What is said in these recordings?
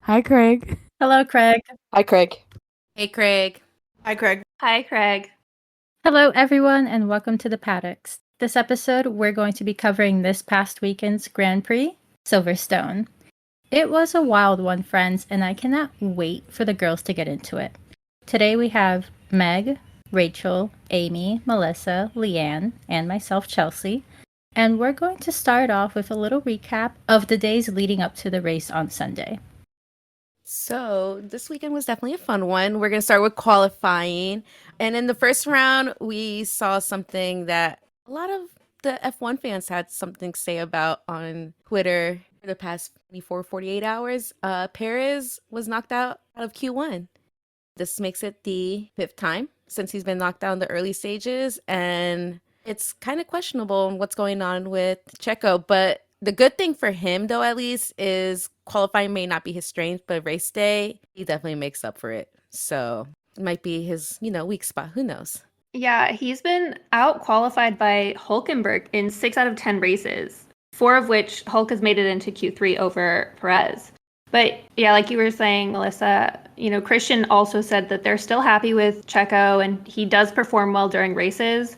Hi, Craig. Hello, Craig. Hi, Craig. Hey, Craig. Hi, Craig. Hi, Craig. Hello, everyone, and welcome to the Paddocks. This episode, we're going to be covering this past weekend's Grand Prix, Silverstone. It was a wild one, friends, and I cannot wait for the girls to get into it. Today we have Meg, Rachel, Amy, Melissa, LeAnne, and myself, Chelsea. And we're going to start off with a little recap of the days leading up to the race on Sunday. So this weekend was definitely a fun one. We're going to start with qualifying. And in the first round, we saw something that a lot of the F1 fans had something to say about on Twitter for the past 24, 48 hours. Perez was knocked out of Q1. This makes it the fifth time since he's been knocked out in the early stages. And it's kind of questionable what's going on with Checo, but the good thing for him, though, at least, is qualifying may not be his strength, but race day, he definitely makes up for it. So it might be his, weak spot. Who knows? Yeah, he's been out qualified by Hulkenberg in 6 out of 10 races, 4 of which Hulk has made it into Q3 over Perez. But yeah, like you were saying, Melissa, Christian also said that they're still happy with Checo and he does perform well during races.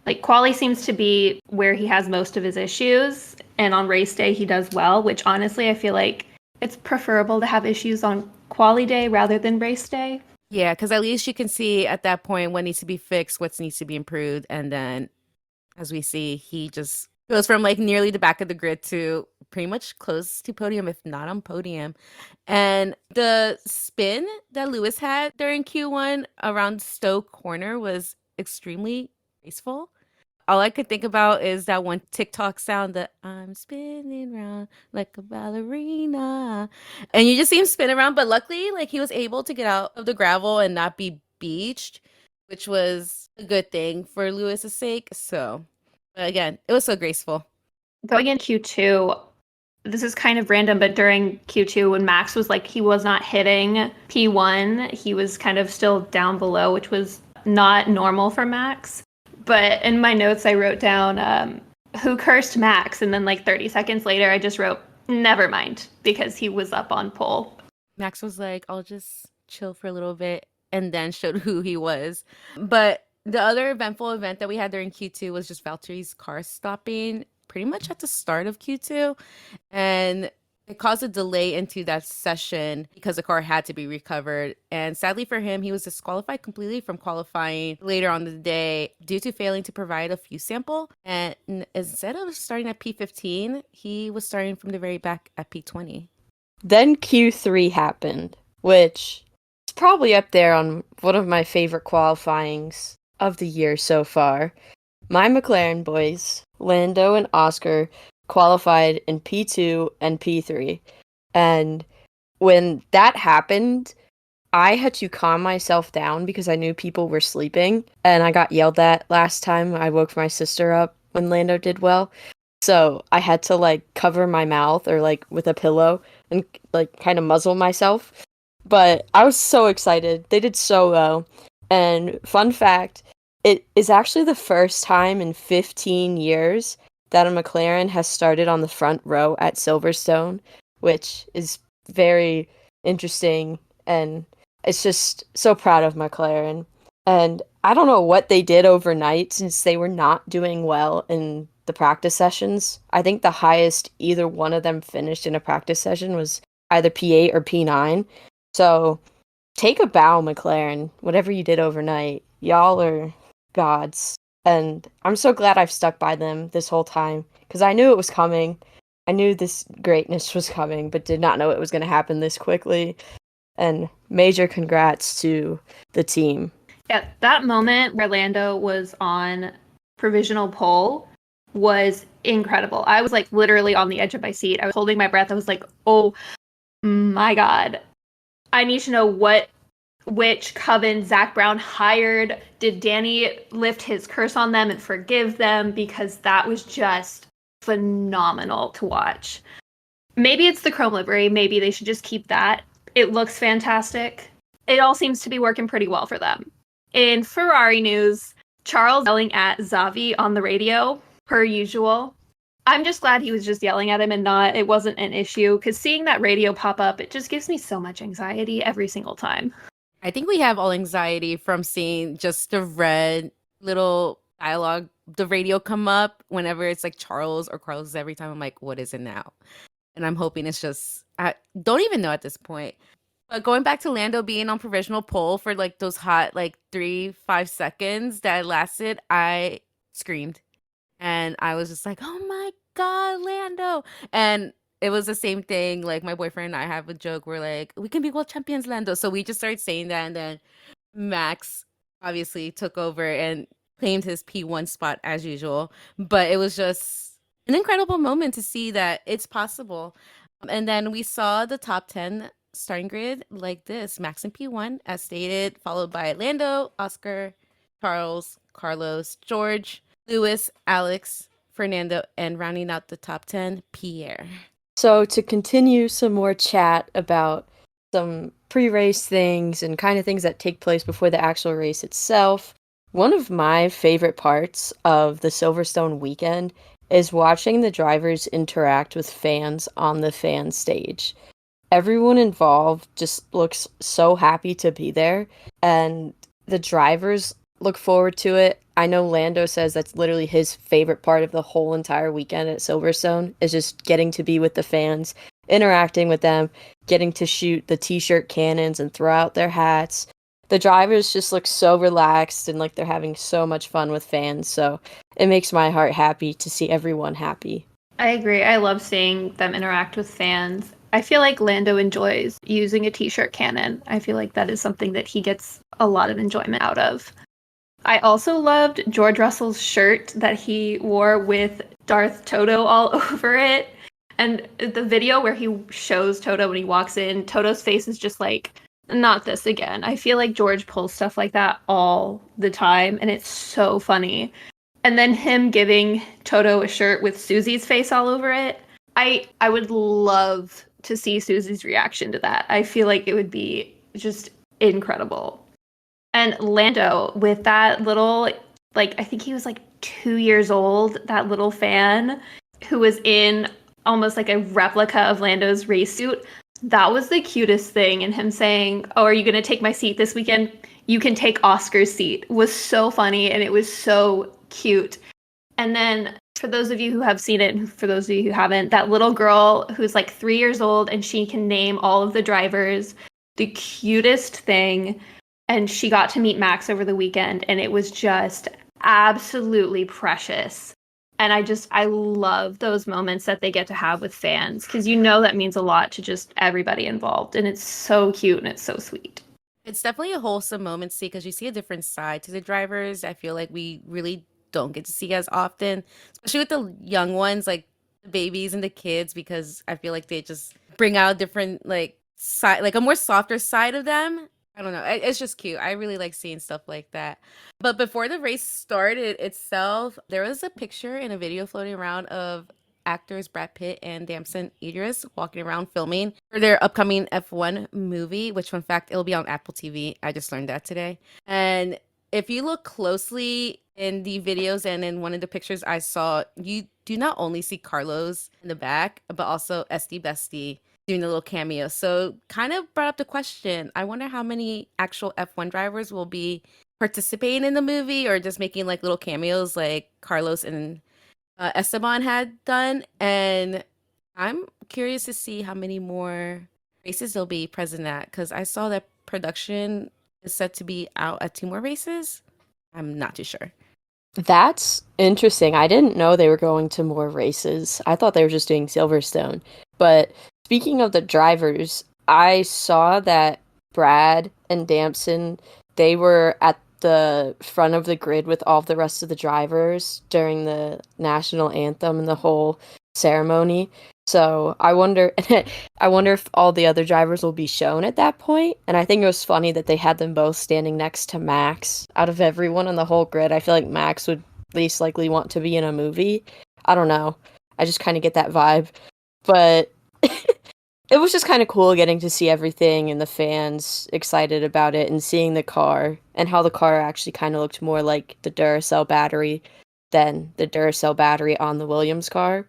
Like, quali seems to be where he has most of his issues, and on race day he does well, which honestly I feel like it's preferable to have issues on quali day rather than race day. Yeah, because at least you can see at that point what needs to be fixed, what needs to be improved, and then as we see, he just goes from like nearly the back of the grid to pretty much close to podium, if not on podium. And the spin that Lewis had during Q1 around Stoke Corner was extremely graceful. All I could think about is that one TikTok sound that I'm spinning around like a ballerina. And you just see him spin around. But luckily, like he was able to get out of the gravel and not be beached, which was a good thing for Lewis's sake. So again, it was so graceful. Going in Q2, this is kind of random, but during Q2 when Max was like, he was not hitting P1, he was kind of still down below, which was not normal for Max. But in my notes, I wrote down, who cursed Max? And then like 30 seconds later, I just wrote, never mind, because he was up on pole. Max was like, I'll just chill for a little bit, and then showed who he was. But the other eventful event that we had during Q2 was just Valtteri's car stopping pretty much at the start of Q2. And it caused a delay into that session because the car had to be recovered. And sadly for him, he was disqualified completely from qualifying later on the day due to failing to provide a fuel sample. And instead of starting at P15, he was starting from the very back at P20. Then Q3 happened, which is probably up there on one of my favorite qualifyings of the year so far. My McLaren boys, Lando and Oscar, qualified in P2 and P3. And when that happened, I had to calm myself down because I knew people were sleeping. And I got yelled at last time. I woke my sister up when Lando did well. So I had to like cover my mouth or like with a pillow and like kind of muzzle myself. But I was so excited. They did so well. And fun fact, it is actually the first time in 15 years that a McLaren has started on the front row at Silverstone, which is very interesting, and it's just so proud of McLaren. And I don't know what they did overnight since they were not doing well in the practice sessions. I think the highest either one of them finished in a practice session was either P8 or P9. So take a bow, McLaren, whatever you did overnight. Y'all are gods. And I'm so glad I've stuck by them this whole time, because I knew it was coming. I knew this greatness was coming, but did not know it was going to happen this quickly. And major congrats to the team. Yeah, that moment where Lando was on provisional pole was incredible. I was like literally on the edge of my seat. I was holding my breath. I was like, oh my God. I need to know which coven Zach Brown hired. Did Danny lift his curse on them and forgive them? Because that was just phenomenal to watch. Maybe it's the chrome livery. Maybe they should just keep that. It looks fantastic. It all seems to be working pretty well for them. In Ferrari news, Charles yelling at Xavi on the radio, per usual. I'm just glad he was just yelling at him and it wasn't an issue, because seeing that radio pop up, it just gives me so much anxiety every single time. I think we have all anxiety from seeing just the red little dialogue, the radio come up whenever it's like Charles or Carlos. Every time I'm like, what is it now? And I'm hoping it's just, I don't even know at this point. But going back to Lando being on provisional pole for like those hot like 3-5 seconds that lasted, I screamed. And I was just like, oh my God, Lando. And it was the same thing. Like my boyfriend and I have a joke. We're like, we can be world champions, Lando. So we just started saying that. And then Max obviously took over and claimed his P1 spot as usual. But it was just an incredible moment to see that it's possible. And then we saw the top 10 starting grid like this: Max in P1, as stated, followed by Lando, Oscar, Charles, Carlos, George, Lewis, Alex, Fernando, and rounding out the top 10, Pierre. So to continue some more chat about some pre-race things and kind of things that take place before the actual race itself, one of my favorite parts of the Silverstone weekend is watching the drivers interact with fans on the fan stage. Everyone involved just looks so happy to be there, and the drivers look forward to it. I know Lando says that's literally his favorite part of the whole entire weekend at Silverstone, is just getting to be with the fans, interacting with them, getting to shoot the t-shirt cannons and throw out their hats. The drivers just look so relaxed and like they're having so much fun with fans, so it makes my heart happy to see everyone happy. I agree. I love seeing them interact with fans. I feel like Lando enjoys using a t-shirt cannon. I feel like that is something that he gets a lot of enjoyment out of. I also loved George Russell's shirt that he wore with Darth Toto all over it. And the video where he shows Toto when he walks in, Toto's face is just like, not this again. I feel like George pulls stuff like that all the time, and it's so funny. And then him giving Toto a shirt with Susie's face all over it. I would love to see Susie's reaction to that. I feel like it would be just incredible. And Lando with that little, like, I think he was like 2 years old, that little fan who was in almost like a replica of Lando's race suit. That was the cutest thing. And him saying, oh, are you going to take my seat this weekend? You can take Oscar's seat, was so funny, and it was so cute. And then for those of you who have seen it, and for those of you who haven't, that little girl who's like 3 years old and she can name all of the drivers, the cutest thing. And she got to meet Max over the weekend, and it was just absolutely precious. And I love those moments that they get to have with fans, because you know that means a lot to just everybody involved. And it's so cute and it's so sweet. It's definitely a wholesome moment to see, because you see a different side to the drivers. I feel like we really don't get to see as often, especially with the young ones, like the babies and the kids, because I feel like they just bring out a different like side, like a more softer side of them. I don't know. It's just cute. I really like seeing stuff like that. But before the race started itself, there was a picture and a video floating around of actors Brad Pitt and Damson Idris walking around filming for their upcoming F1 movie, which, fun fact, it'll be on Apple TV. I just learned that today. And if you look closely in the videos and in one of the pictures I saw, you do not only see Carlos in the back, but also SD Bestie doing a little cameo. So kind of brought up the question, I wonder how many actual F1 drivers will be participating in the movie or just making like little cameos like Carlos and Esteban had done. And I'm curious to see how many more races they'll be present at, because I saw that production is set to be out at 2 more races. I'm not too sure. That's interesting. I didn't know they were going to more races. I thought they were just doing Silverstone. But speaking of the drivers, I saw that Brad and Damson, they were at the front of the grid with all the rest of the drivers during the national anthem and the whole ceremony. So I wonder if all the other drivers will be shown at that point. And I think it was funny that they had them both standing next to Max. Out of everyone on the whole grid, I feel like Max would least likely want to be in a movie. I don't know. I just kind of get that vibe. But it was just kind of cool getting to see everything and the fans excited about it and seeing the car and how the car actually kind of looked more like the Duracell battery than the Duracell battery on the Wiliams car.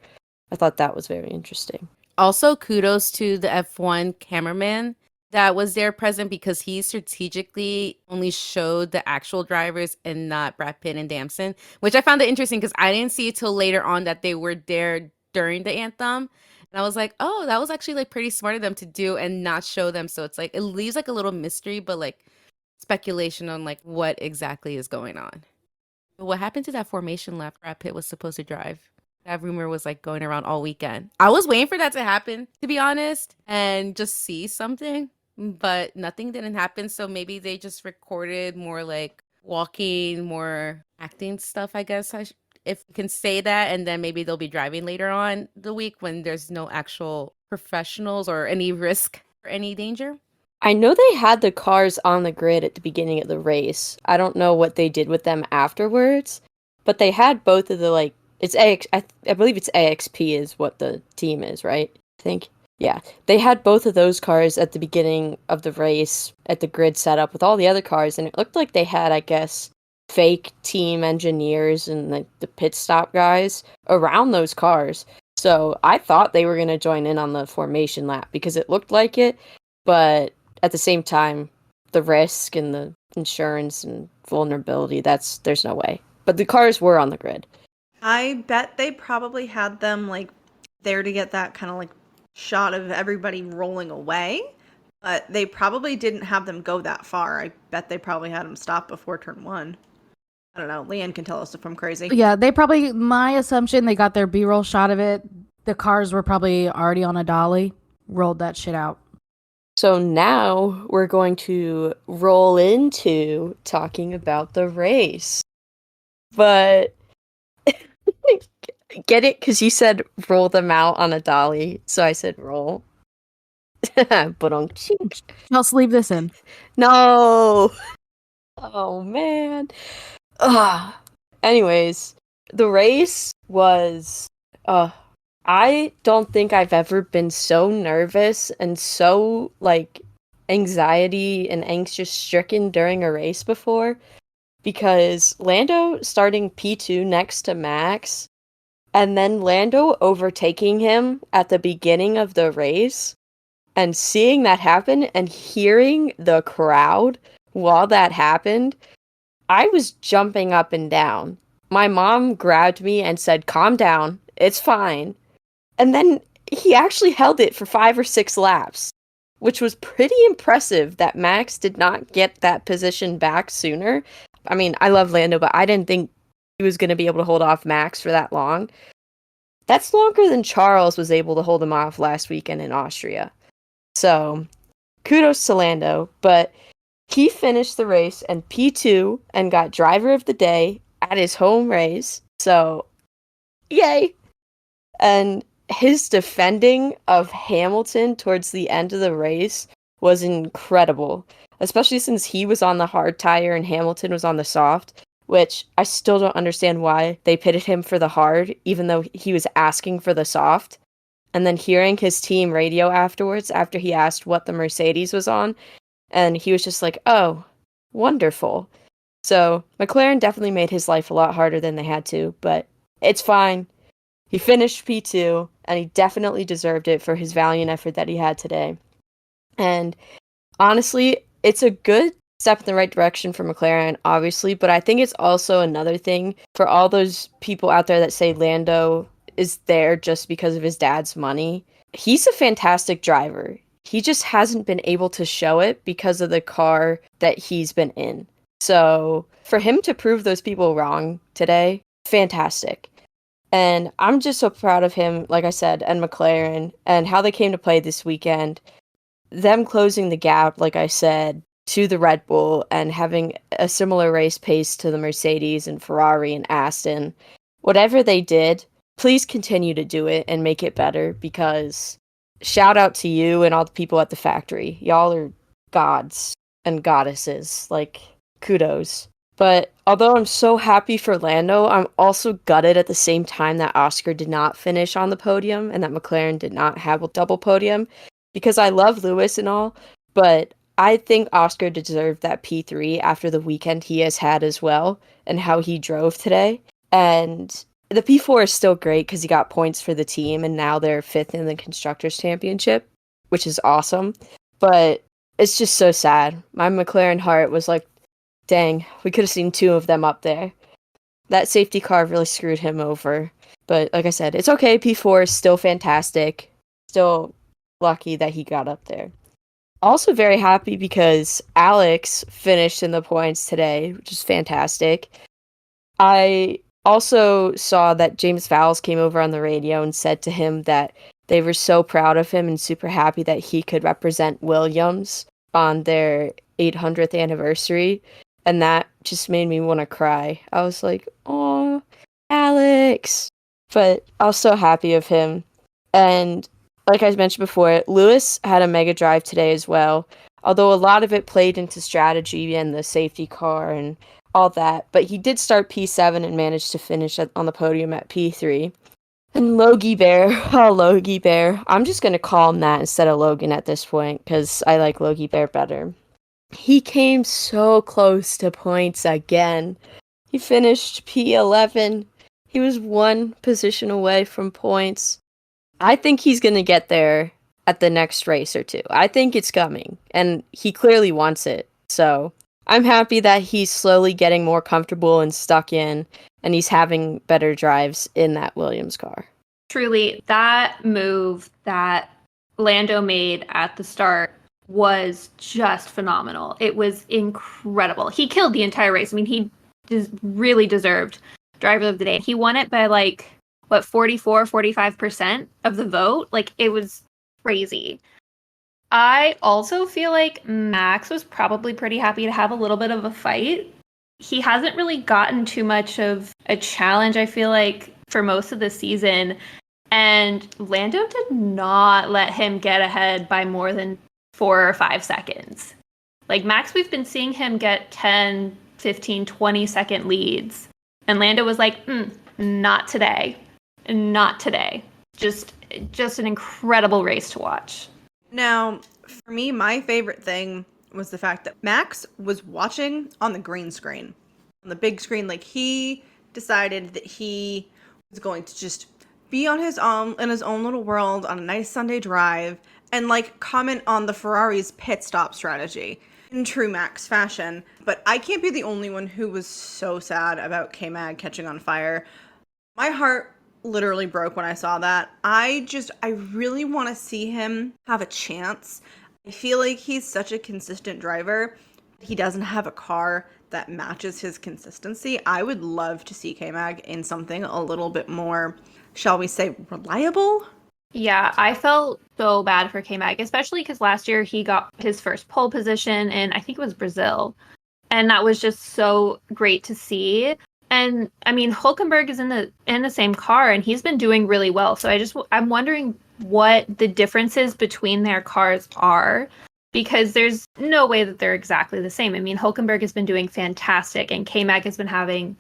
I thought that was very interesting. Also, kudos to the F1 cameraman that was there present because he strategically only showed the actual drivers and not Brad Pitt and Damson, which I found it interesting because I didn't see it till later on that they were there during the anthem. And I was like, oh, that was actually like pretty smart of them to do and not show them. So it's like it leaves like a little mystery, but like speculation on like what exactly is going on. But what happened to that formation lap Brad Pitt was supposed to drive? That rumor was like going around all weekend. I was waiting for that to happen, to be honest, and just see something, but nothing didn't happen. So maybe they just recorded more like walking, more acting stuff, I guess, if you can say that. And then maybe they'll be driving later on the week when there's no actual professionals or any risk or any danger. I know they had the cars on the grid at the beginning of the race. I don't know what they did with them afterwards, but they had both of the like. It's AX. I believe it's AXP is what the team is, right? I think. Yeah. They had both of those cars at the beginning of the race at the grid setup with all the other cars, and it looked like they had, I guess, fake team engineers and the pit stop guys around those cars. So I thought they were going to join in on the formation lap because it looked like it, but at the same time, the risk and the insurance and vulnerability, there's no way. But the cars were on the grid. I bet they probably had them like there to get that kind of like shot of everybody rolling away, but they probably didn't have them go that far. I bet they probably had them stop before turn 1. I don't know. LeAnne can tell us if I'm crazy. Yeah, my assumption, they got their B-roll shot of it. The cars were probably already on a dolly, rolled that shit out. So now we're going to roll into talking about the race. But get it? Because you said roll them out on a dolly. So I said roll. But on Let's leave this in. No. Oh, man. Ugh. Anyways, the race was... I don't think I've ever been so nervous and so, like, anxiety and anxious-stricken during a race before. Because Lando starting P2 next to Max, and then Lando overtaking him at the beginning of the race, and seeing that happen and hearing the crowd while that happened, I was jumping up and down. My mom grabbed me and said, "Calm down, it's fine." And then he actually held it for 5 or 6 laps, which was pretty impressive that Max did not get that position back sooner. I mean, I love Lando, but I didn't think he was going to be able to hold off Max for that long. That's longer than Charles was able to hold him off last weekend in Austria. So, kudos to Lando, but he finished the race in P2 and got driver of the day at his home race. So, yay! And his defending of Hamilton towards the end of the race was incredible, especially since he was on the hard tire and Hamilton was on the soft, which I still don't understand why they pitted him for the hard, even though he was asking for the soft. And then hearing his team radio afterwards, after he asked what the Mercedes was on, and he was just like, "Oh, wonderful." So McLaren definitely made his life a lot harder than they had to, but it's fine. He finished P2, and he definitely deserved it for his valiant effort that he had today. And honestly, it's a good step in the right direction for McLaren, obviously, but I think it's also another thing for all those people out there that say Lando is there just because of his dad's money. He's a fantastic driver. He just hasn't been able to show it because of the car that he's been in. So for him to prove those people wrong today, fantastic. And I'm just so proud of him, like I said, and McLaren, and how they came to play this weekend. Them closing the gap, like I said, to the Red Bull and having a similar race pace to the Mercedes and Ferrari and Aston. Whatever they did, please continue to do it and make it better, because shout out to you and all the people at the factory. Y'all are gods and goddesses. Like, kudos. But although I'm so happy for Lando, I'm also gutted at the same time that Oscar did not finish on the podium and that McLaren did not have a double podium, because I love Lewis and all, but I think Oscar deserved that P3 after the weekend he has had as well and how he drove today. And the P4 is still great because he got points for the team, and now they're 5th in the Constructors' Championship, which is awesome. But it's just so sad. My McLaren heart was like, dang, we could have seen 2 of them up there. That safety car really screwed him over. But like I said, it's okay. P4 is still fantastic. Still lucky that he got up there. Also very happy because Alex finished in the points today, which is fantastic. I also saw that James Vowles came over on the radio and said to him that they were so proud of him and super happy that he could represent Wiliams on their 800th anniversary. And that just made me want to cry. I was like, oh, Alex. But I was so happy of him. And like I mentioned before, Lewis had a mega drive today as well. Although a lot of it played into strategy and the safety car and all that. But he did start P7 and managed to finish on the podium at P3. And Logie Bear, oh, Logie Bear. I'm just going to call him that instead of Logan at this point because I like Logie Bear better. He came so close to points again. He finished P11. He was 1 position away from points. I think he's going to get there at the next race or 2. I think it's coming, and he clearly wants it. So I'm happy that he's slowly getting more comfortable and stuck in, and he's having better drives in that Williams car. Truly, that move that Lando made at the start was just phenomenal. It was incredible. He killed the entire race. I mean, he really deserved driver of the day. He won it by 45% of the vote. It was crazy. I also feel like Max was probably pretty happy to have a little bit of a fight. He hasn't really gotten too much of a challenge, I feel like, for most of the season. And Lando did not let him get ahead by more than 4 or 5 seconds. Max, we've been seeing him get 10, 15, 20-second leads. And Lando was like, not today. Not today. Just an incredible race to watch. Now, for me, my favorite thing was the fact that Max was watching on the green screen. On the big screen, he decided that he was going to just be on his own, in his own little world on a nice Sunday drive and comment on the Ferrari's pit stop strategy in true Max fashion. But I can't be the only one who was so sad about K-Mag catching on fire. My heart literally broke when I saw that. I really want to see him have a chance. I feel like he's such a consistent driver. He doesn't have a car that matches his consistency. I would love to see K-Mag in something a little bit more, shall we say, reliable. Yeah, I felt so bad for K-Mag, especially because last year he got his first pole position in, I think it was Brazil. And that was just so great to see. And I mean, Hülkenberg is in the same car and he's been doing really well. So I'm wondering what the differences between their cars are, because there's no way that they're exactly the same. I mean, Hülkenberg has been doing fantastic and K-Mag has been having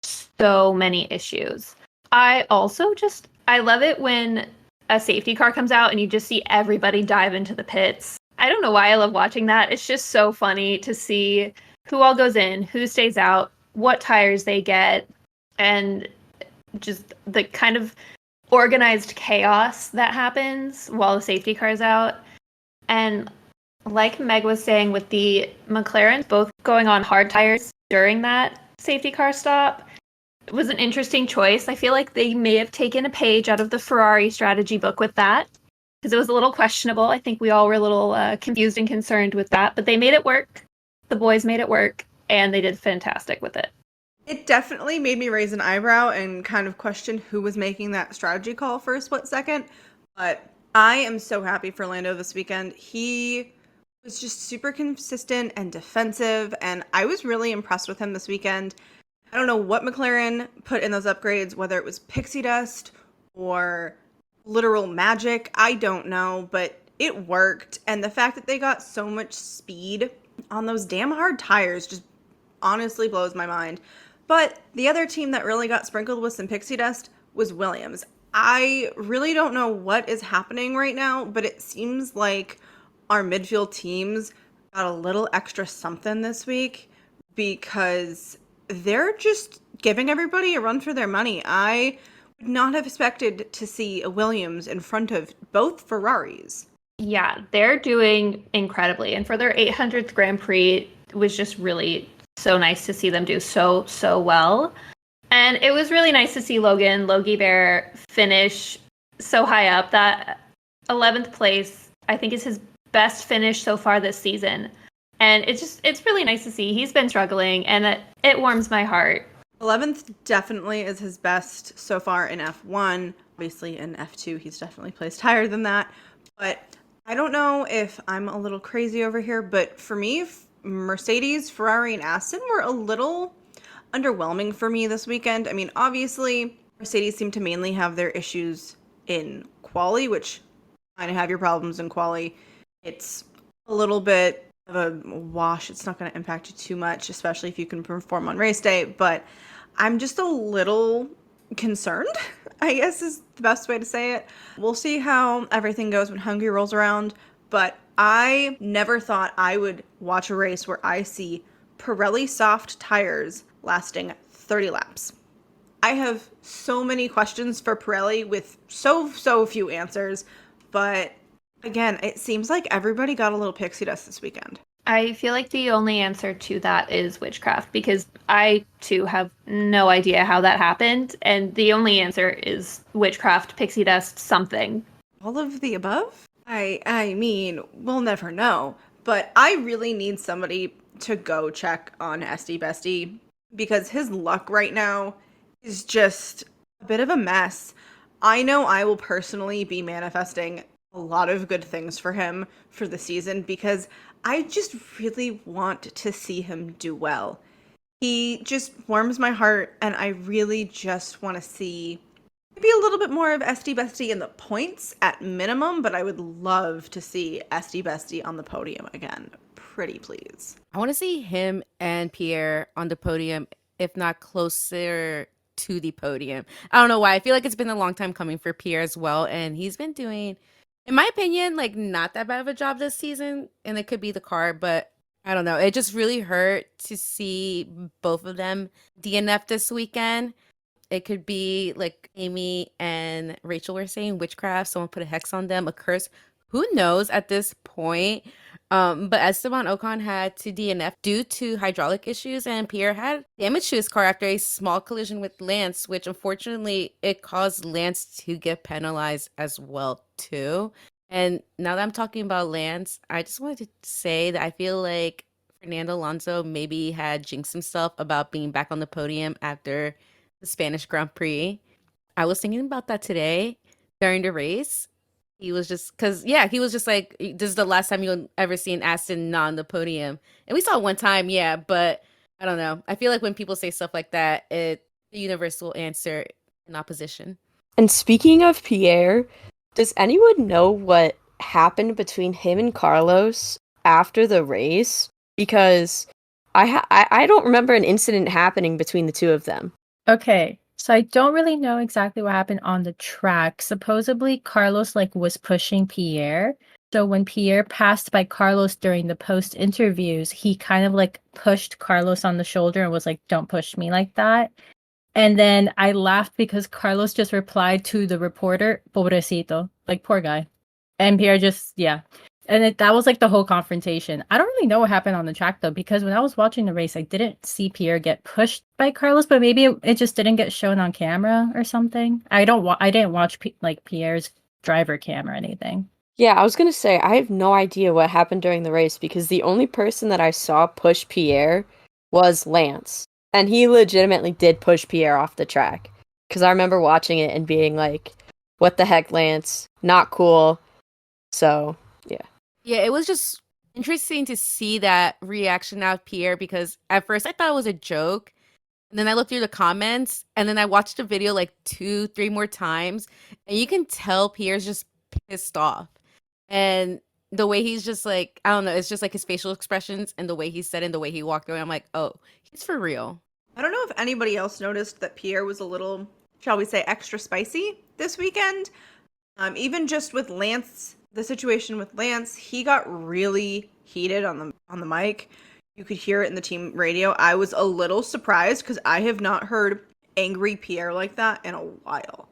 so many issues. I love it when a safety car comes out and you just see everybody dive into the pits. I don't know why I love watching that. It's just so funny to see who all goes in, who stays out, what tires they get, and just the kind of organized chaos that happens while the safety car's out. And like Meg was saying, with the McLarens both going on hard tires during that safety car stop, it was an interesting choice. I feel like they may have taken a page out of the Ferrari strategy book with that, because it was a little questionable. I think we all were a little confused and concerned with that, but they made it work. The boys made it work, and they did fantastic with it. It definitely made me raise an eyebrow and kind of question who was making that strategy call for a split second. But I am so happy for Lando this weekend. He was just super consistent and defensive, and I was really impressed with him this weekend. I don't know what McLaren put in those upgrades, whether it was pixie dust or literal magic. I don't know, but it worked. And the fact that they got so much speed on those damn hard tires just honestly blows my mind. But the other team that really got sprinkled with some pixie dust was Wiliams. I really don't know what is happening right now, but it seems like our midfield teams got a little extra something this week, because they're just giving everybody a run for their money. I would not have expected to see a Williams in front of both Ferraris. Yeah, they're doing incredibly. And for their 800th Grand Prix, it was just really so nice to see them do so well. And it was really nice to see Logie Bear, finish so high up. That 11th place, I think, is his best finish so far this season. And it's really nice to see. He's been struggling, and it warms my heart. 11th definitely is his best so far in F1. Obviously in F2, he's definitely placed higher than that. But I don't know if I'm a little crazy over here, but for me, Mercedes, Ferrari, and Aston were a little underwhelming for me this weekend. I mean, obviously, Mercedes seem to mainly have their issues in quali, which kind of have your problems in quali. It's a little bit of a wash. It's not going to impact you too much, especially if you can perform on race day. But I'm just a little concerned, I guess is the best way to say it. We'll see how everything goes when Hungary rolls around. But I never thought I would watch a race where I see Pirelli soft tires lasting 30 laps. I have so many questions for Pirelli with so few answers, but again, it seems like everybody got a little pixie dust this weekend. I feel like the only answer to that is witchcraft, because I too have no idea how that happened, and the only answer is witchcraft, pixie dust, something. All of the above? I mean, we'll never know, but I really need somebody to go check on SD Bestie, because his luck right now is just a bit of a mess. I know I will personally be manifesting a lot of good things for him for the season, because I just really want to see him do well. He just warms my heart, and I really just want to see maybe a little bit more of SD Bestie in the points at minimum, but I would love to see SD Bestie on the podium again. Pretty please. I want to see him and Pierre on the podium, if not closer to the podium. I don't know why. I feel like it's been a long time coming for Pierre as well, and he's been doing, in my opinion, like not that bad of a job this season, and it could be the car, but I don't know. It just really hurt to see both of them DNF this weekend. It could be like Amy and Rachel were saying, witchcraft, someone put a hex on them, a curse. Who knows at this point? But Esteban Ocon had to DNF due to hydraulic issues, and Pierre had damage to his car after a small collision with Lance, which unfortunately it caused Lance to get penalized as well too. And now that I'm talking about Lance, I just wanted to say that I feel like Fernando Alonso maybe had jinxed himself about being back on the podium after the Spanish Grand Prix. I was thinking about that today during the race. He was just, he was just like, this is the last time you'll ever see an Aston not on the podium. And we saw it one time, yeah, but I don't know. I feel like when people say stuff like that, the universe will answer in opposition. And speaking of Pierre, does anyone know what happened between him and Carlos after the race? Because I don't remember an incident happening between the two of them. Okay, so I don't really know exactly what happened on the track. Supposedly, Carlos was pushing Pierre. So when Pierre passed by Carlos during the post interviews, he kind of pushed Carlos on the shoulder and was like, "Don't push me like that." And then I laughed because Carlos just replied to the reporter, "Pobrecito," like poor guy. And Pierre just, yeah. And that was the whole confrontation. I don't really know what happened on the track though, because when I was watching the race, I didn't see Pierre get pushed by Carlos, but maybe it just didn't get shown on camera or something. I didn't watch Pierre's driver cam or anything. Yeah, I was gonna say I have no idea what happened during the race, because the only person that I saw push Pierre was Lance, and he legitimately did push Pierre off the track. Because I remember watching it and being like, "What the heck, Lance? Not cool." So yeah. Yeah, it was just interesting to see that reaction out of Pierre, because at first I thought it was a joke. And then I looked through the comments, and then I watched the video 2-3 more times, and you can tell Pierre's just pissed off. And the way he's just I don't know, it's just his facial expressions and the way he said it and the way he walked away. I'm like, oh, he's for real. I don't know if anybody else noticed that Pierre was a little, shall we say, extra spicy this weekend. Even just with Lance, the situation with Lance, he got really heated on the mic. you could hear it in the team radio. I was a little surprised because I have not heard angry Pierre like that in a while.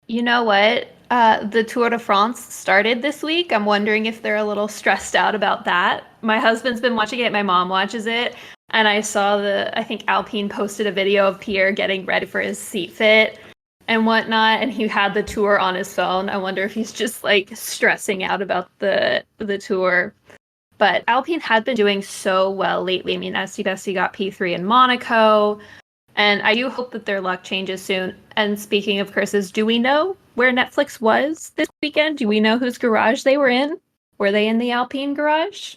You know what? The Tour de France started this week. I'm wondering if they're a little stressed out about that. My husband's been watching it. My mom watches it. And I saw I think Alpine posted a video of Pierre getting ready for his seat fit and whatnot. And he had the tour on his phone. I wonder if he's just like stressing out about the tour. But Alpine had been doing so well lately. I mean, Esti got P3 in Monaco. And I do hope that their luck changes soon. And speaking of curses, do we know where Netflix was this weekend? Do we know whose garage they were in? Were they in the Alpine garage?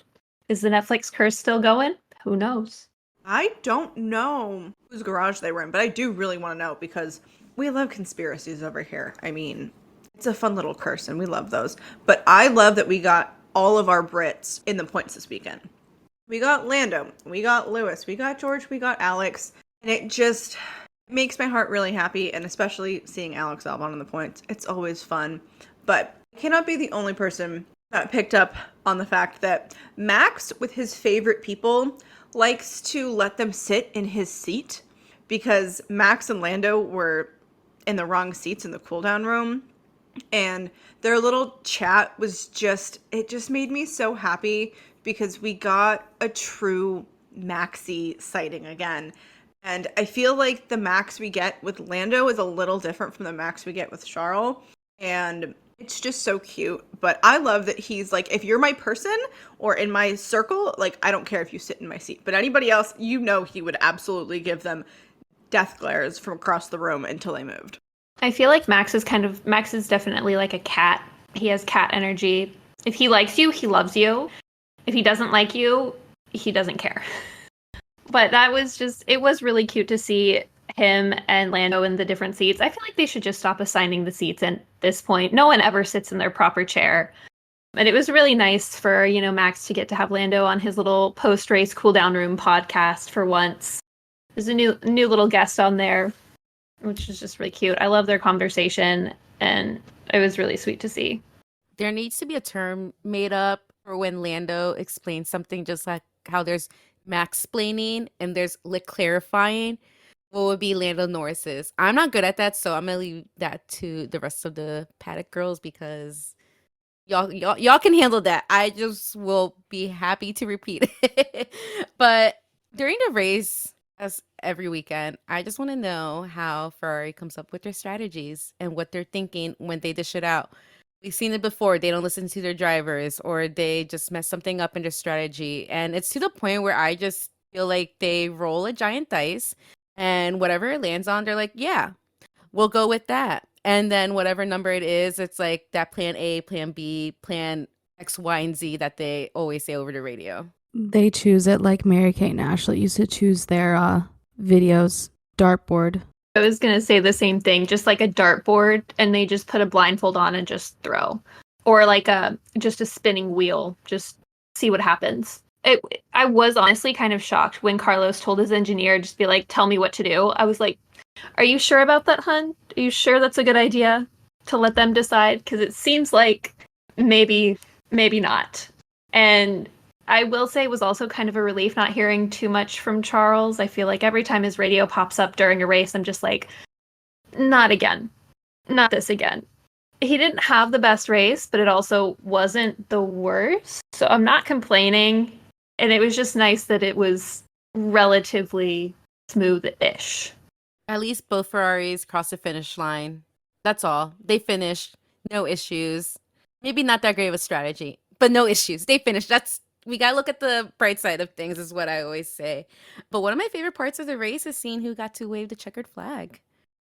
Is the Netflix curse still going? Who knows? I don't know whose garage they were in, but I do really want to know because we love conspiracies over here. I mean, it's a fun little curse and we love those. But I love that we got all of our Brits in the points this weekend. We got Lando, we got Lewis, we got George, we got Alex. And it just makes my heart really happy, and especially seeing Alex Albon in the points. It's always fun. But I cannot be the only person that picked up on the fact that Max, with his favorite people, likes to let them sit in his seat because Max and Lando were in the wrong seats in the cooldown room. And their little chat was it just made me so happy because we got a true Maxi sighting again. And I feel like the Max we get with Lando is a little different from the Max we get with Charles. And it's just so cute. But I love that he's like, if you're my person or in my circle, like, I don't care if you sit in my seat. But anybody else, you know he would absolutely give them death glares from across the room until they moved. I feel like Max is definitely like a cat. He has cat energy. If he likes you, he loves you. If he doesn't like you, he doesn't care. But it was really cute to see him and Lando in the different seats. I feel like they should just stop assigning the seats at this point. No one ever sits in their proper chair. And it was really nice for, Max to get to have Lando on his little post-race cool-down room podcast for once. There's a new little guest on there, which is just really cute. I love their conversation, and it was really sweet to see. There needs to be a term made up for when Lando explains something, just like how there's Max-splaining and there's clarifying. What would be Lando Norris's? I'm not good at that, so I'm gonna leave that to the rest of the paddock girls because y'all can handle that. I just will be happy to repeat it. But during the race, as every weekend, I just want to know how Ferrari comes up with their strategies and what they're thinking when they dish it out. We've seen it before. They don't listen to their drivers or they just mess something up in their strategy. And it's to the point where I just feel like they roll a giant dice and whatever it lands on, they're like, yeah, we'll go with that. And then whatever number it is, it's like that plan A, plan B, plan X, Y, and Z that they always say over the radio. They choose it like Mary-Kate and Ashley used to choose their videos, dartboard. I was going to say the same thing, just like a dartboard, and they just put a blindfold on and just throw. Or like just a spinning wheel, just see what happens. I was honestly kind of shocked when Carlos told his engineer, just be like, tell me what to do. I was like, are you sure about that, hun? Are you sure that's a good idea to let them decide? Because it seems like maybe not. And I will say it was also kind of a relief not hearing too much from Charles. I feel like every time his radio pops up during a race, I'm just like, not again. Not this again. He didn't have the best race, but it also wasn't the worst. So I'm not complaining. And it was just nice that it was relatively smooth-ish. At least both Ferraris crossed the finish line. That's all. They finished. No issues. Maybe not that great of a strategy, but no issues. They finished. We gotta look at the bright side of things, is what I always say. But one of my favorite parts of the race is seeing who got to wave the checkered flag.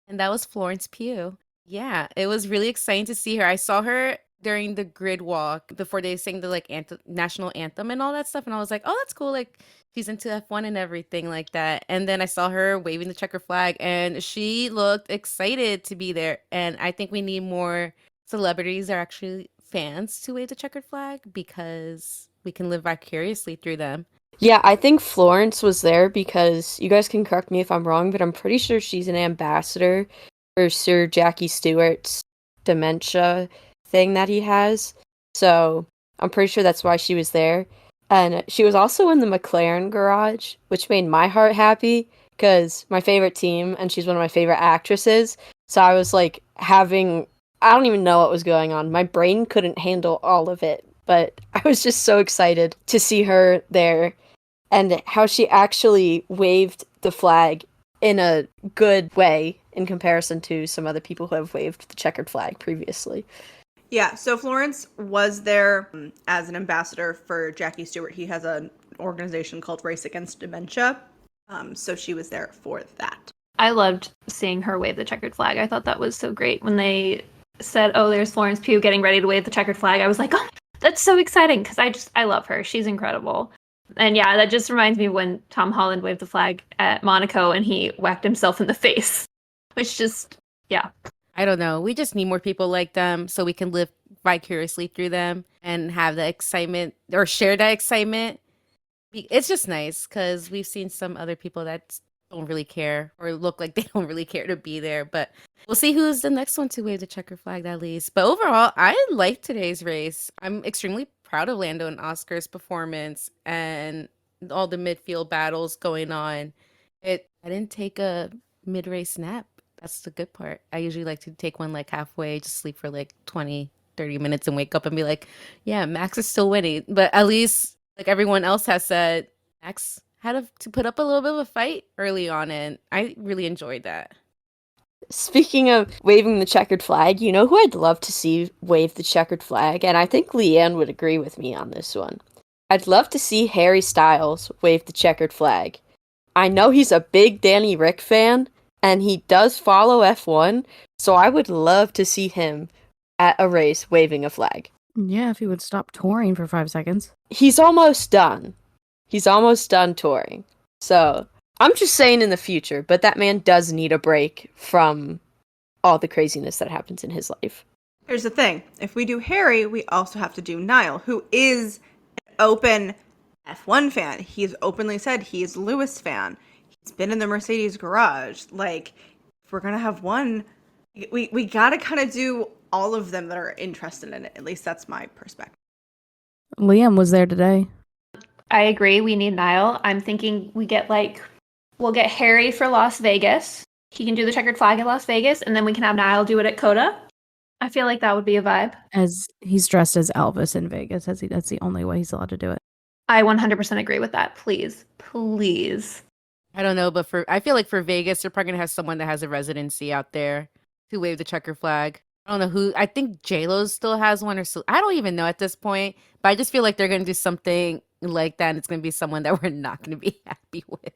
And that was Florence Pugh. Yeah, it was really exciting to see her. I saw her during the grid walk before they sang the national anthem and all that stuff. And I was like, oh, that's cool. Like, she's into F1 and everything like that. And then I saw her waving the checkered flag and she looked excited to be there. And I think we need more celebrities that are actually fans to wave the checkered flag because we can live vicariously through them. Yeah, I think Florence was there because, you guys can correct me if I'm wrong, but I'm pretty sure she's an ambassador for Sir Jackie Stewart's dementia thing that he has. So I'm pretty sure that's why she was there. And she was also in the McLaren garage, which made my heart happy because my favorite team, and she's one of my favorite actresses. So I was like I don't even know what was going on. My brain couldn't handle all of it, but I was just so excited to see her there and how she actually waved the flag in a good way in comparison to some other people who have waved the checkered flag previously. Yeah, so Florence was there as an ambassador for Jackie Stewart. He has an organization called Race Against Dementia. So she was there for that. I loved seeing her wave the checkered flag. I thought that was so great. When they said, oh, there's Florence Pugh getting ready to wave the checkered flag, I was like, oh, that's so exciting because I love her. She's incredible. And yeah, that just reminds me when Tom Holland waved the flag at Monaco and he whacked himself in the face, which just, yeah. I don't know. We just need more people like them so we can live vicariously through them and have the excitement or share that excitement. It's just nice because we've seen some other people that don't really care or look like they don't really care to be there. But we'll see who's the next one to wave the checker flag at least. But overall, I liked today's race. I'm extremely proud of Lando and Oscar's performance and all the midfield battles going on. I didn't take a mid-race nap. That's the good part. I usually like to take one like halfway, just sleep for like 20, 30 minutes and wake up and be like, yeah, Max is still winning. But at least, like everyone else has said, Max had to put up a little bit of a fight early on, and I really enjoyed that. Speaking of waving the checkered flag, you know who I'd love to see wave the checkered flag? And I think LeAnne would agree with me on this one. I'd love to see Harry Styles wave the checkered flag. I know he's a big Danny Rick fan, and he does follow F1, so I would love to see him at a race waving a flag. Yeah, if he would stop touring for 5 seconds. He's almost done. He's almost done touring. So, I'm just saying in the future, but that man does need a break from all the craziness that happens in his life. Here's the thing. If we do Harry, we also have to do Niall, who is an open F1 fan. He's openly said he's a Lewis fan. He's been in the Mercedes garage. Like, if we're going to have one, we got to kind of do all of them that are interested in it. At least that's my perspective. Liam was there today. I agree. We need Niall. I'm thinking we'll get Harry for Las Vegas. He can do the checkered flag at Las Vegas, and then we can have Niall do it at Coda. I feel like that would be a vibe. As he's dressed as Elvis in Vegas. That's the only way he's allowed to do it. I 100% agree with that. Please. Please. I don't know, but I feel like for Vegas, they're probably going to have someone that has a residency out there to wave the checker flag. I don't know who. I think J-Lo still has one, or so. I don't even know at this point, but I just feel like they're going to do something like that, and it's going to be someone that we're not going to be happy with.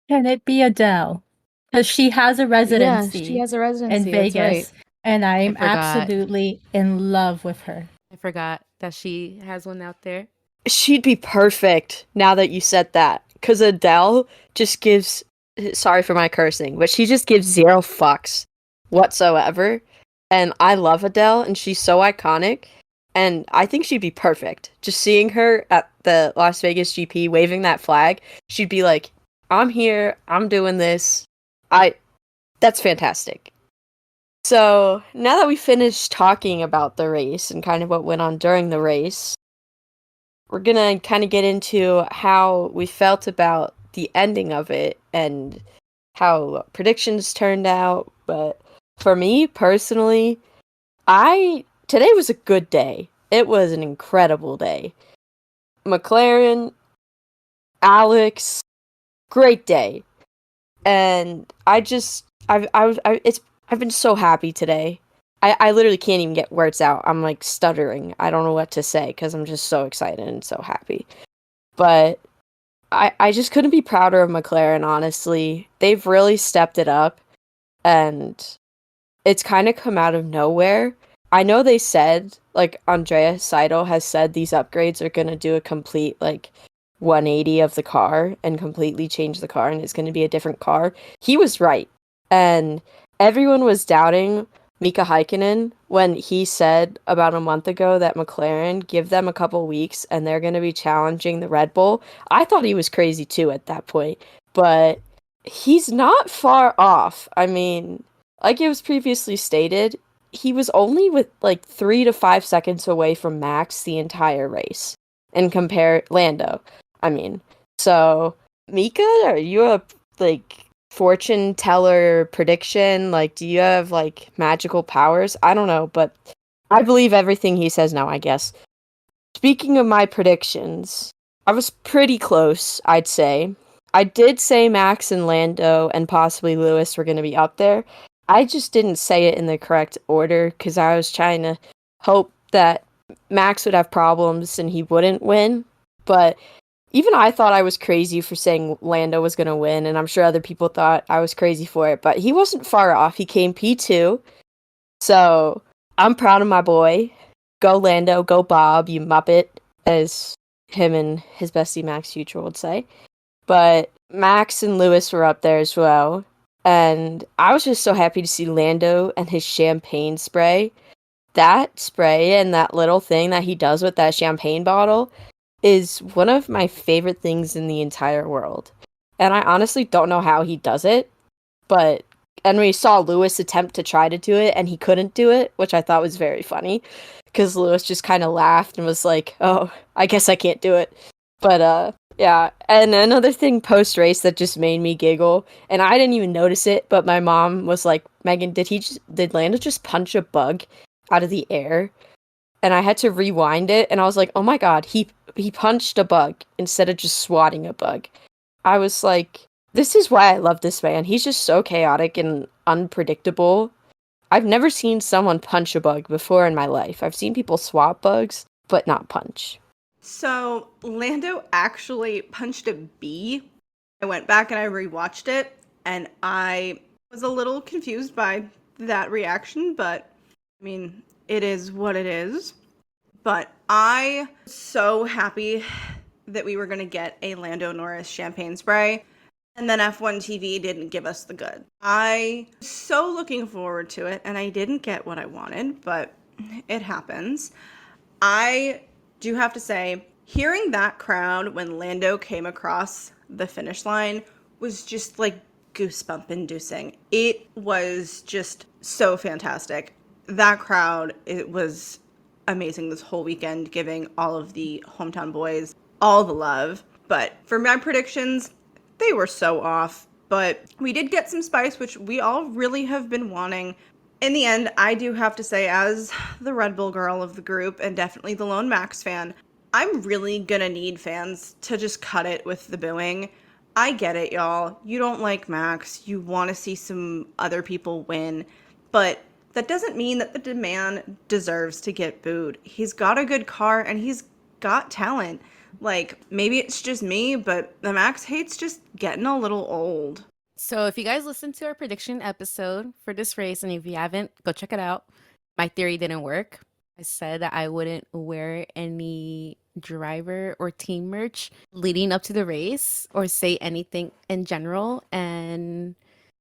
Can it be Adele? Because she has a residency. Yeah, she has a residency in Vegas, right. and I'm forgot. absolutely in love with her. I forgot that she has one out there. She'd be perfect now that you said that. Because Adele just gives, sorry for my cursing, but she just gives zero fucks whatsoever. And I love Adele, and she's so iconic. And I think she'd be perfect. Just seeing her at the Las Vegas GP waving that flag, she'd be like, I'm here, I'm doing this. That's fantastic. So, now that we finished talking about the race and kind of what went on during the race, we're gonna kind of get into how we felt about the ending of it and how predictions turned out. But for me, personally, today was a good day. It was an incredible day. McLaren, Alex, great day. And I've been so happy today. I literally can't even get words out. I'm like stuttering. I don't know what to say because I'm just so excited and so happy. But I just couldn't be prouder of McLaren, honestly. They've really stepped it up, and it's kind of come out of nowhere. I know they said, like, Andrea Seidel has said these upgrades are going to do a complete, like, 180 of the car and completely change the car, and it's going to be a different car. He was right. And everyone was doubting Mika Häkkinen when he said about a month ago that McLaren, give them a couple weeks and they're going to be challenging the Red Bull. I thought he was crazy too at that point, but he's not far off. I mean, like it was previously stated, he was only with like 3 to 5 seconds away from Max the entire race. and compare Lando. I mean, so Mika, are you a like fortune teller prediction? Like, do you have like magical powers? I don't know, but I believe everything he says now, I guess. Speaking of my predictions, I was pretty close, I'd say. I did say Max and Lando and possibly Lewis were going to be up there. I just didn't say it in the correct order because I was trying to hope that Max would have problems and he wouldn't win. But even I thought I was crazy for saying Lando was going to win, and I'm sure other people thought I was crazy for it, but he wasn't far off. He came P2, so I'm proud of my boy. Go Lando, go Bob, you Muppet, as him and his bestie Max Future would say. But Max and Lewis were up there as well, and I was just so happy to see Lando and his champagne spray. That spray and that little thing that he does with that champagne bottle is one of my favorite things in the entire world. And I honestly don't know how he does it, but and we saw Lewis attempt to try to do it and he couldn't do it, which I thought was very funny because Lewis just kind of laughed and was like, "Oh, I guess I can't do it." But yeah, and another thing post race that just made me giggle, and I didn't even notice it, but my mom was like, "Megan, did Lando just punch a bug out of the air?" And I had to rewind it, and I was like, "Oh my god, he punched a bug instead of just swatting a bug." I was like, this is why I love this man. He's just so chaotic and unpredictable. I've never seen someone punch a bug before in my life. I've seen people swat bugs, but not punch. So Lando actually punched a bee. I went back and I rewatched it, and I was a little confused by that reaction, but I mean, it is what it is. But I was so happy that we were going to get a Lando Norris champagne spray, and then F1 TV didn't give us the good. I was so looking forward to it, and I didn't get what I wanted, but it happens. I do have to say, hearing that crowd when Lando came across the finish line was just like goosebump inducing. It was just so fantastic. That crowd, it was amazing this whole weekend, giving all of the hometown boys all the love. But for my predictions, they were so off. But we did get some spice, which we all really have been wanting. In the end, I do have to say, as the Red Bull girl of the group and definitely the lone Max fan, I'm really gonna need fans to just cut it with the booing. I get it, y'all. You don't like Max. You want to see some other people win. But that doesn't mean that the man deserves to get booed. He's got a good car and he's got talent. Like, maybe it's just me, but the Max hate's just getting a little old. So if you guys listened to our prediction episode for this race, and if you haven't, go check it out. My theory didn't work. I said that I wouldn't wear any driver or team merch leading up to the race or say anything in general. And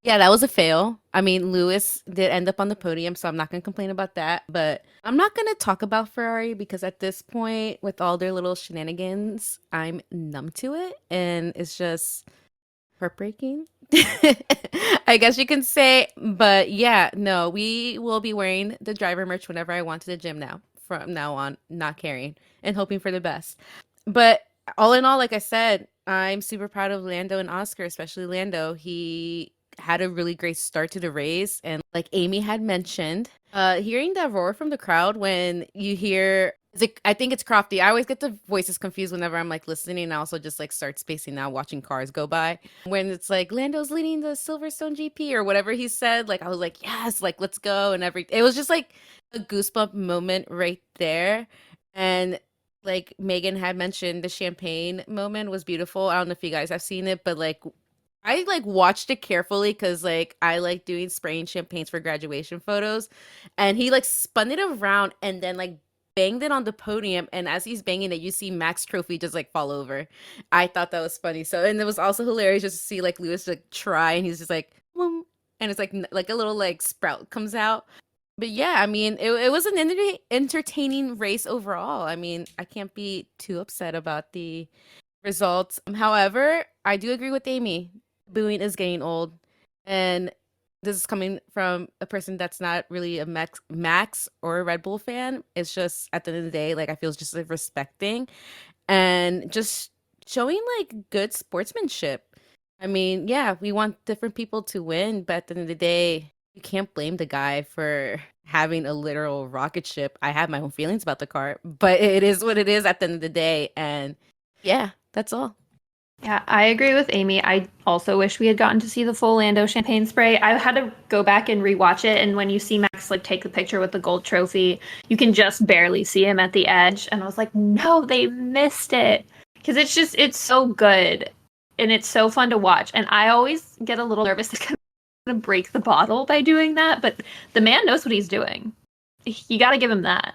yeah, that was a fail. I mean, Lewis did end up on the podium, so I'm not going to complain about that. But I'm not going to talk about Ferrari because at this point, with all their little shenanigans, I'm numb to it. And it's just heartbreaking, I guess you can say. But yeah, no, we will be wearing the driver merch whenever I want to the gym now, from now on, not caring and hoping for the best. But all in all, like I said, I'm super proud of Lando and Oscar, especially Lando. He had a really great start to the race, and like Amy had mentioned, hearing that roar from the crowd when you hear, I think it's Crofty. I always get the voices confused whenever I'm like listening. I also just like start spacing out, watching cars go by. When it's like Lando's leading the Silverstone GP or whatever he said, like I was like, yes, like let's go, and it was just like a goosebump moment right there. And like Megan had mentioned, the champagne moment was beautiful. I don't know if you guys have seen it, but like I like watched it carefully because like I like doing spraying champagnes for graduation photos, and he like spun it around and then like banged it on the podium, and as he's banging it, you see Max Trophy just like fall over. I thought that was funny. So, and it was also hilarious just to see like Lewis like try, and he's just like, "Boom," and it's like a little like sprout comes out. But yeah, I mean, it was an entertaining race overall. I mean, I can't be too upset about the results. However, I do agree with Amy. Booing is getting old, and this is coming from a person that's not really a Max or a Red Bull fan. It's just at the end of the day, like I feel it's just like respecting and just showing like good sportsmanship. I mean, yeah, we want different people to win, but at the end of the day, you can't blame the guy for having a literal rocket ship. I have my own feelings about the car, but it is what it is at the end of the day. And yeah, that's all. Yeah, I agree with Amy. I also wish we had gotten to see the full Lando champagne spray. I had to go back and rewatch it, and when you see Max like take the picture with the gold trophy, you can just barely see him at the edge. And I was like, no, they missed it. Because it's so good. And it's so fun to watch. And I always get a little nervous to kind of break the bottle by doing that, but the man knows what he's doing. You got to give him that.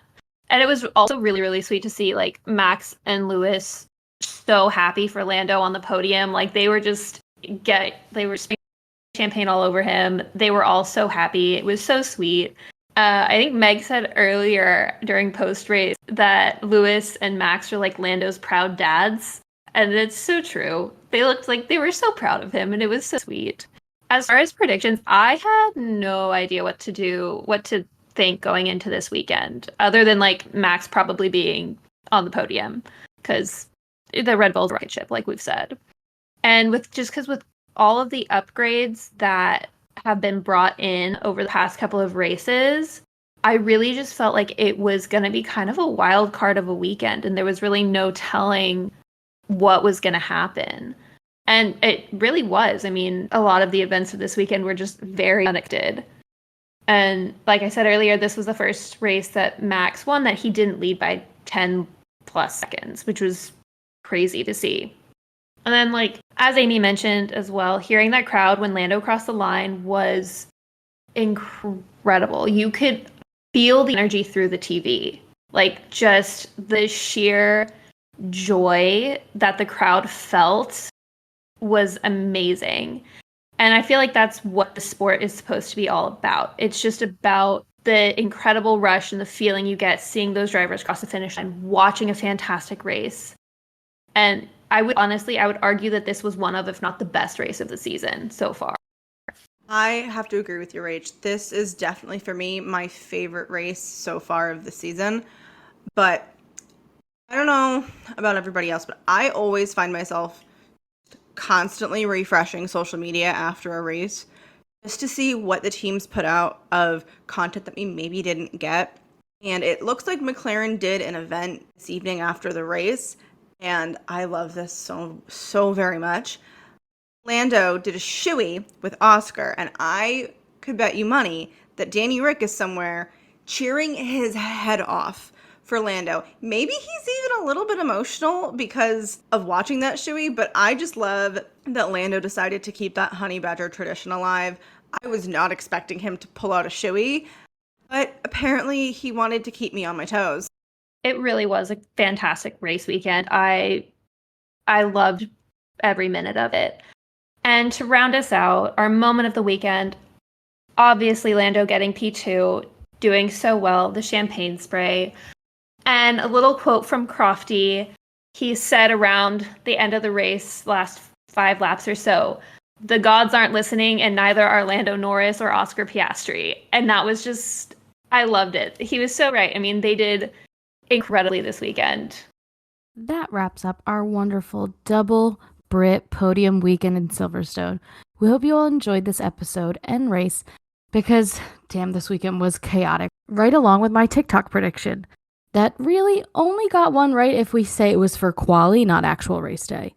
And it was also really, really sweet to see like Max and Lewis so happy for Lando on the podium. Like they were spraying champagne all over him. They were all so happy. It was so sweet. I think Meg said earlier during post race that Lewis and Max are like Lando's proud dads. And it's so true. They looked like they were so proud of him, and it was so sweet. As far as predictions, I had no idea what to think going into this weekend, other than like Max probably being on the podium because the Red Bull's rocket ship, like we've said. And with all of the upgrades that have been brought in over the past couple of races, I really just felt like it was going to be kind of a wild card of a weekend, and there was really no telling what was going to happen. And it really was. I mean, a lot of the events of this weekend were just very unexpected. And like I said earlier, this was the first race that Max won that he didn't lead by 10 plus seconds, which was crazy to see. And then, like, as Amy mentioned as well, hearing that crowd when Lando crossed the line was incredible. You could feel the energy through the TV. Like, just the sheer joy that the crowd felt was amazing. And I feel like that's what the sport is supposed to be all about. It's just about the incredible rush and the feeling you get seeing those drivers cross the finish line, watching a fantastic race. And I would argue that this was one of, if not the best race of the season so far. I have to agree with you, Rach. This is definitely, for me, my favorite race so far of the season. But I don't know about everybody else, but I always find myself constantly refreshing social media after a race just to see what the teams put out of content that we maybe didn't get. And it looks like McLaren did an event this evening after the race, and I love this so very much. Lando did a shoey with Oscar, and I could bet you money that Danny Rick is somewhere cheering his head off for Lando. Maybe he's even a little bit emotional because of watching that shoey, but I just love that Lando decided to keep that honey badger tradition alive. I was not expecting him to pull out a shoey, but apparently he wanted to keep me on my toes. It really was a fantastic race weekend. I loved every minute of it. And to round us out, our moment of the weekend, obviously Lando getting P2, doing so well, the champagne spray. And a little quote from Crofty, he said around the end of the race, last 5 laps or so, the gods aren't listening and neither are Lando Norris or Oscar Piastri. And that was just, I loved it. He was so right. I mean, they did incredibly this weekend. That wraps up our wonderful double Brit podium weekend in Silverstone. We hope you all enjoyed this episode and race because, damn, this weekend was chaotic. Right along with my TikTok prediction. That really only got one right if we say it was for quali, not actual race day.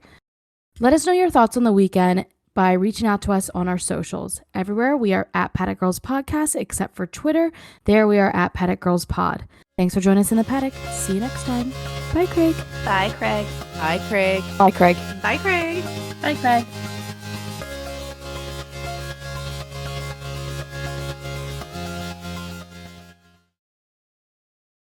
Let us know your thoughts on the weekend by reaching out to us on our socials. Everywhere we are at Paddock Girls Podcast, except for Twitter. There we are at Paddock Girls Pod. Thanks for joining us in the paddock. See you next time. Bye, Craig. Bye, Craig. Bye, Craig. Bye, Craig. Bye, Craig. Bye, Craig.